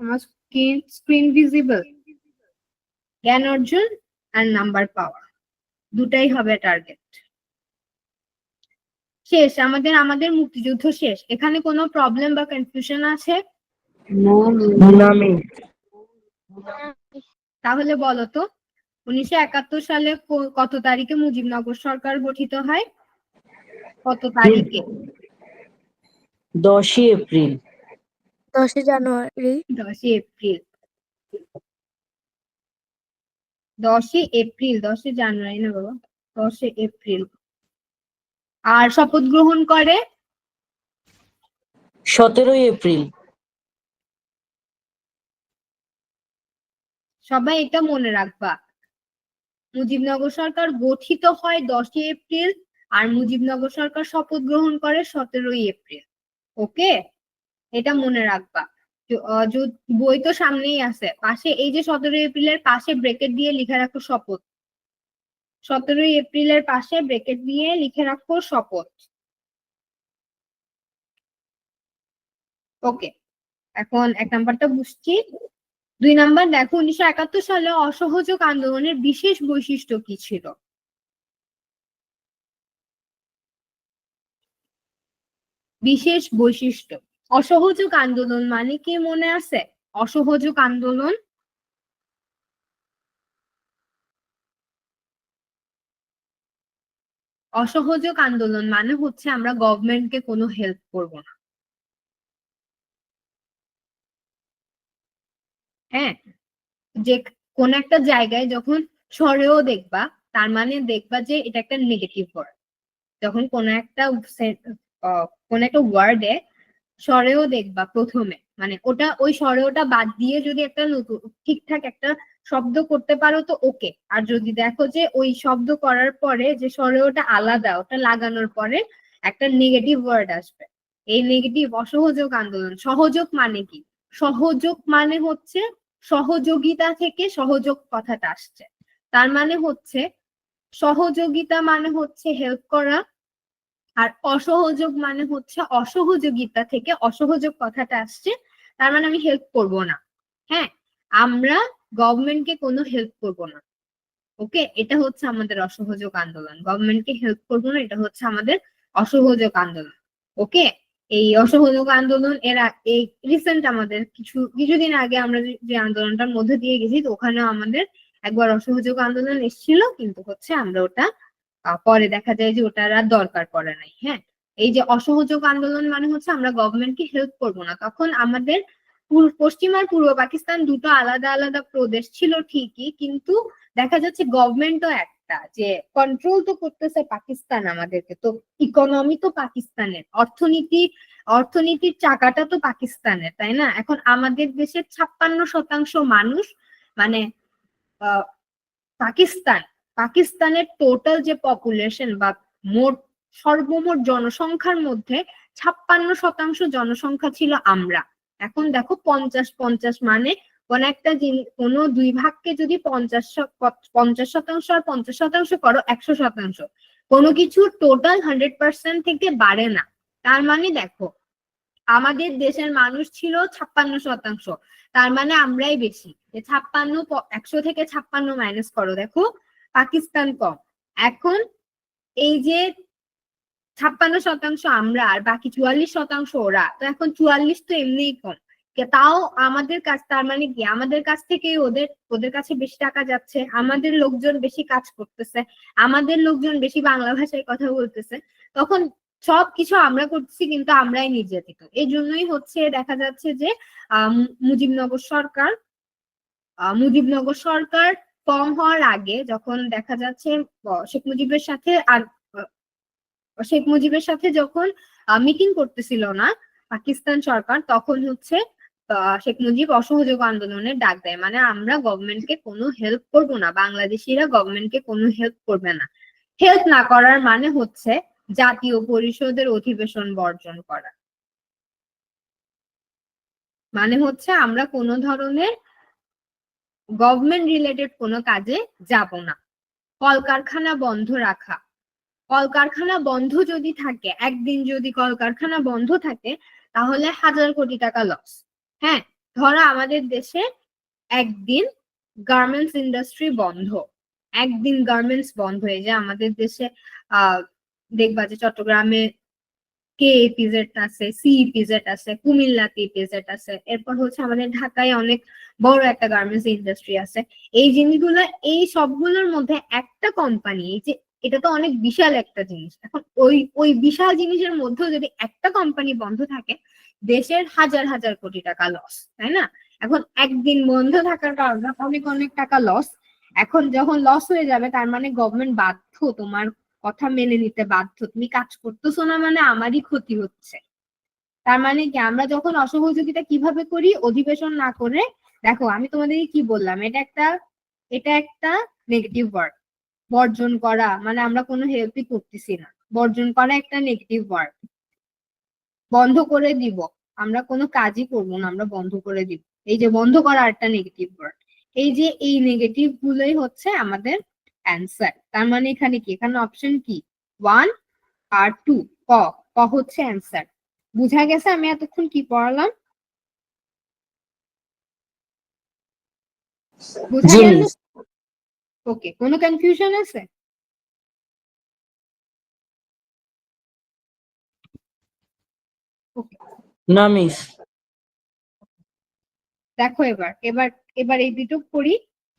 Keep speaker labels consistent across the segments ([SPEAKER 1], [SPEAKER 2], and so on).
[SPEAKER 1] আমার screen visible, জ্ঞান অর্জন আর নাম্বার পাওয়া, দুটাই হবে টার্গেট। শেষ, আমাদের মুক্তিযুদ্ধ শেষ। এখানে কোনো প্রবলেম বা কনফিউশন আছে? তাহলে বলো তো, 1971 সালে কত তারিখে মুজিবনগর সরকার গঠিত হয়? কত তারিখে?
[SPEAKER 2] 10 এপ্রিল।
[SPEAKER 3] 10 জানুয়ারি।
[SPEAKER 1] 10 এপ্রিল। 10 এপ্রিল, 10 জানুয়ারি না বাবা, 10 এপ্রিল। আর শপথ গ্রহণ করে
[SPEAKER 2] 17 এপ্রিল।
[SPEAKER 1] সবাই এটা মনে রাখবা, মুজিবনগর সরকার গঠিত হয় 10 এপ্রিল আর মুজিবনগর সরকার শপথ গ্রহণ করে 17 এপ্রিল। ওকে, এটা মনে রাখবা। বই তো সামনেই আছে, পাশে এই যে 17 এপ্রিলের পাশে ব্রেকেট দিয়ে লিখে রাখো শপথ। 17 এপ্রিলের পাশে ব্রেকেট দিয়ে লিখে রাখো শপথ। ওকে, এখন 1 নাম্বারটা বুঝছি। 2 নাম্বার দেখো, 1971 সালে অসহযোগ আন্দোলনের বিশেষ বৈশিষ্ট্য কি ছিল? বিশেষ বৈশিষ্ট্য, অসহযোগ আন্দোলন মানে কি মনে আছে? অসহযোগ আন্দোলন অসহযোগ আন্দোলন মানে হচ্ছে আমরা গভর্নমেন্টকে কোনো হেল্প করব না। হ্যাঁ, যে কোন একটা জায়গায় যখন সরেও দেখবা, তার মানে দেখবা যে এটা একটা নেগেটিভ ওয়ার্ড। যখন কোন একটা ওয়ার্ডে সরেও দেখবা প্রথমে, মানে ওটা ওই সরেওটা বাদ দিয়ে যদি একটা নতুন ঠিকঠাক একটা শব্দ করতে পারো তো ওকে। আর যদি দেখো যে ওই শব্দ করার পরে যে সরেওটা আলাদা, ওটা লাগানোর পরে একটা নেগেটিভ ওয়ার্ড আসবে, এই নেগেটিভ অসহযোগ আন্দোলন। সহযোগ মানে কি? সহযোগ মানে হচ্ছে সহযোগিতা থেকে সহযোগ কথাটা আসছে। তার মানে হচ্ছে সহযোগিতা মানে হচ্ছে হেল্প করা, আর অসহযোগ মানে হচ্ছে অসহযোগিতা থেকে অসহযোগ কথাটা আসছে। তার মানে আমি হেল্প করব না। হ্যাঁ, আমরা গভর্নমেন্টকে কোনো হেল্প করব না। ওকে, এটা হচ্ছে আমাদের অসহযোগ আন্দোলন। গভর্নমেন্টকে হেল্প করবো না, এটা হচ্ছে আমাদের অসহযোগ আন্দোলন। ওকে, এই অসহযোগ আন্দোলন এই রিসেন্ট আমাদের কিছুদিন আগে আমরা যে আন্দোলনটার মধ্যে দিয়ে গেছি, তো ওখানে আমাদের একবার অসহযোগ আন্দোলন এসেছিল, কিন্তু হচ্ছে আমরা ওটা পরে দেখা যায় যে ওটার আর দরকার পড়ে নাই। হ্যাঁ, এই যে অসহযোগ আন্দোলন মানে হচ্ছে আমরা গভর্নমেন্টকে হেল্প করবো না। তখন আমাদের পশ্চিম আর পূর্ব পাকিস্তান দুটো আলাদা আলাদা প্রদেশ ছিল ঠিকই, কিন্তু দেখা যাচ্ছে গভর্নমেন্টও একটা, যে কন্ট্রোল তো করতেছে পাকিস্তান আমাদেরকে, তো ইকোনমি তো পাকিস্তানের, অর্থনীতির চাকাটা তো পাকিস্তানের, তাই না? এখন আমাদের দেশের 56% মানুষ, মানে পাকিস্তানের টোটাল যে পপুলেশন বা মোট সর্বমোট জনসংখ্যার মধ্যে 56% জনসংখ্যা ছিল আমরা। এখন দেখো 50-50, মানে কোনো দুই ভাগকে যদি 50% আর 50% করো, 100%। কোনো কিছু টোটাল 100% থেকে বাড়ে না। তার মানে দেখো, আমাদের দেশের মানুষ ছিল 56%, তার মানে আমরাই বেশি। 100 থেকে 56 মাইনাস করো, দেখো পাকিস্তান কম। এখন এই যে 56% আমরা আর বাকি 44% ওরা, তো এখন 44 তো এমনিই কম। তাও আমাদের কাছ, তার মানে কি আমাদের কাছ থেকে ওদের কাছে বেশি টাকা যাচ্ছে, আমাদের লোকজন বেশি কাজ করতেছে, আমাদের লোকজন বেশি বাংলা ভাষায় কথা বলতেছে। তখন সবকিছু আমরা করছি, কিন্তু আমরাই নির্যাতিত। এই জন্যই হচ্ছে দেখা যাচ্ছে যে মুজিবনগর সরকার ফর্ম হওয়ার আগে, যখন দেখা যাচ্ছে শেখ মুজিবের সাথে যখন মিটিং করতেছিল না পাকিস্তান সরকার, তখন হচ্ছে শেখ মুজিব অসহযোগ আন্দোলনের ডাক দেয়। মানে আমরা গভর্নমেন্টকে কোনো হেল্প করব না, বাংলাদেশিরা গভর্নমেন্টকে কোনো হেল্প করবে না। হেল্প না করার মানে হচ্ছে জাতীয় পরিষদের অধিবেশন বর্জন করা, মানে হচ্ছে আমরা কোনো ধরনের গভর্নমেন্ট রিলেটেড কোনো কাজে যাব না। কলকারখানা বন্ধ রাখা, কলকারখানা বন্ধ যদি থাকে, একদিন যদি কলকারখানা বন্ধ থাকে, তাহলে 1000 কোটি টাকা লস। হ্যাঁ, ধরো আমাদের দেশে একদিন গার্মেন্টস ইন্ডাস্ট্রি বন্ধ, একদিন গার্মেন্টস বন্ধ হয়ে যায় আমাদের দেশে। দেখবা যে চট্টগ্রামে KEPZ আছে, CEPZ আছে, কুমিল্লাতে EPZ আছে, এরপর হচ্ছে আমাদের ঢাকায় অনেক বড় একটা গার্মেন্টস ইন্ডাস্ট্রি আছে। এই জিনিসগুলো, এই সবগুলোর মধ্যে একটা কোম্পানি, যে এটা তো অনেক বিশাল একটা জিনিস, এখন ওই ওই বিশাল জিনিসের মধ্যেও যদি একটা কোম্পানি বন্ধ থাকে, দেশের হাজার হাজার কোটি টাকা লস, তাই না? এখন একদিন বন্ধ থাকার কারণে অনেক অনেক টাকা লস। এখন যখন লস হয়ে যাবে, তার মানে গভর্নমেন্ট বাধ্য, তোমার কথা মেনে নিতে বাধ্য। তুমি কাজ করতেছো না মানে আমারই ক্ষতি হচ্ছে। তার মানে কি, আমরা যখন অসহযোগিতা কিভাবে করি, অধিবেশন না করে। দেখো আমি তোমাদেরকে কি বললাম, এটা একটা নেগেটিভ ওয়ার্ড। বর্জন করা মানে আমরা কোনো হেল্পই করতেছি না, বর্জন করা একটা নেগেটিভ ওয়ার্ড। বন্ধ করে দিব, আমরা কোনো কাজই করবো না, আমরা বন্ধ করে দিব। এই যে বন্ধ করা একটা নেগেটিভ ওয়ার্ড, এই যে এই নেগেটিভ গুলোই হচ্ছে আমাদের অ্যান্সার। তার মানে এখানে কি, এখানে অপশন কি 1 আর 2, ক ক হচ্ছে অ্যান্সার। বুঝা গেছে আমি এতক্ষণ কি পড়ালাম? বুঝা
[SPEAKER 2] জি
[SPEAKER 1] গেল?
[SPEAKER 2] মিস।
[SPEAKER 1] ওকে, কোনো কনফিউশন আছে? ওকে,
[SPEAKER 2] না মিস।
[SPEAKER 1] দেখো এবার এবার এবার এই দুটো পড়ি।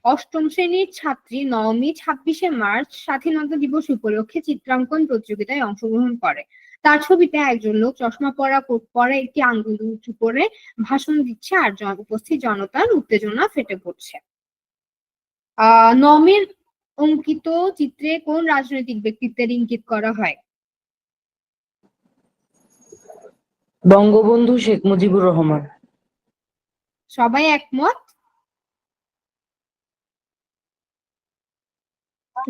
[SPEAKER 1] অষ্টম শ্রেণীর ছাত্রী নবমী 26শে মার্চ স্বাধীনতা দিবস উপলক্ষে চিত্রাঙ্কন প্রতিযোগিতায় অংশগ্রহণ করে। তার ছবিতে একজন লোক চশমা পরা, কোট পরা, একটি আঙ্গুল উঁচু করে ভাষণ দিচ্ছে, আর উপস্থিত জনতার উত্তেজনা ফেটে পড়ছে। নবমীর অঙ্কিত চিত্রে কোন রাজনৈতিক ব্যক্তিত্বের ইঙ্গিত করা হয়?
[SPEAKER 2] বঙ্গবন্ধু শেখ মুজিবুর রহমান।
[SPEAKER 1] সবাই একমত?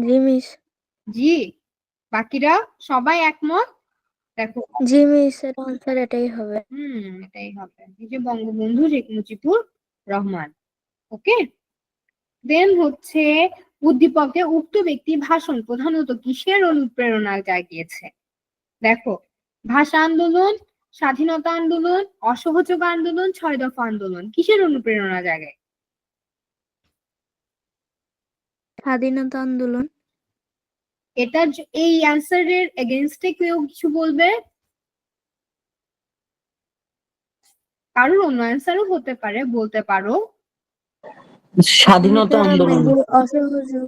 [SPEAKER 3] জি মিস।
[SPEAKER 1] জি, বাকিরা সবাই একমত? দেখো,
[SPEAKER 3] জি মিস, এর আনসার এটাই হবে।
[SPEAKER 1] এটাই হবে, এই যে বঙ্গবন্ধু শেখ মুজিবুর রহমান। ওকে, দেন হচ্ছে উদ্দীপকে উক্ত ব্যক্তি ভাষণ প্রধানত কিসের অনুপ্রেরণা জাগিয়েছে? দেখো, ভাষা আন্দোলন, স্বাধীনতা আন্দোলন, অসহযোগ আন্দোলন, 6 দফা আন্দোলন, কিসের অনুপ্রেরণা জাগায়?
[SPEAKER 3] স্বাধীনতা আন্দোলন।
[SPEAKER 1] এই অ্যান্সারের এগেনস্টে কেউ কিছু বলবে? কারোর অন্য অ্যান্সারও হতে পারে, বলতে পারো।
[SPEAKER 2] স্বাধীনতা আন্দোলন।
[SPEAKER 3] অসহযোগ।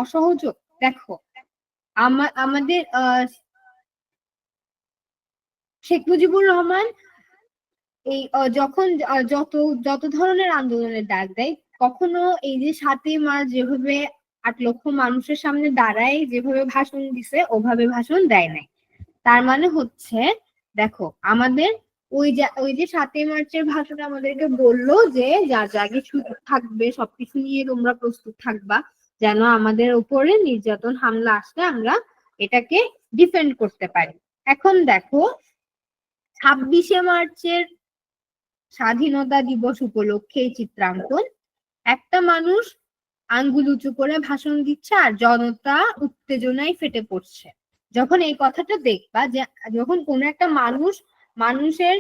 [SPEAKER 1] অসহযোগ। দেখো, আমাদের শেখ মুজিবুর রহমান এই যখন যত যত ধরনের আন্দোলনের ডাক দেয়, কখনো এই যে 7ই মার্চ যেভাবে 8 লক্ষ মানুষের সামনে দাঁড়ায় যেভাবে ভাষণ দিছে, ওভাবে ভাষণ দেয় নাই। তার মানে হচ্ছে, দেখো আমাদের ওই যে 7ই মার্চের ভাষণে আমাদেরকে বললো যে যা যা কিছু থাকবে সবকিছু নিয়ে তোমরা প্রস্তুত থাকবা, যেন আমাদের উপরে নির্যাতন হামলা আসলে আমরা এটাকে ডিফেন্ড করতে পারি। এখন দেখো, 26শে মার্চের স্বাধীনতা দিবস উপলক্ষে এই চিত্রাঙ্কন, একটা মানুষ আঙ্গুল উঁচু করে ভাষণ দিচ্ছে আর জনতা উত্তেজনায় ফেটে পড়ছে। যখন এই কথাটা দেখবা, যে যখন কোনো একটা মানুষের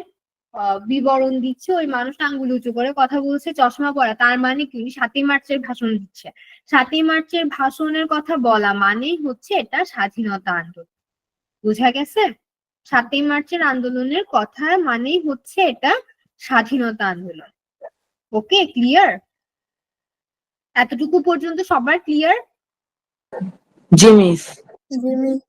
[SPEAKER 1] বিবরণ দিচ্ছে, ওই মানুষটা আঙ্গুল উঁচু করে কথা বলছে, চশমা পরা, তার মানে কি 7ই মার্চের ভাষণ দিচ্ছে। 7ই মার্চের ভাষণের কথা বলা মানেই হচ্ছে এটা স্বাধীনতা আন্দোলন। বুঝা গেছে? 7ই মার্চের আন্দোলনের কথা মানেই হচ্ছে এটা স্বাধীনতা আন্দোলন। ওকে, ক্লিয়ার? এতটুকু পর্যন্ত সবার ক্লিয়ার?
[SPEAKER 2] জি মিস।
[SPEAKER 3] জি মিস।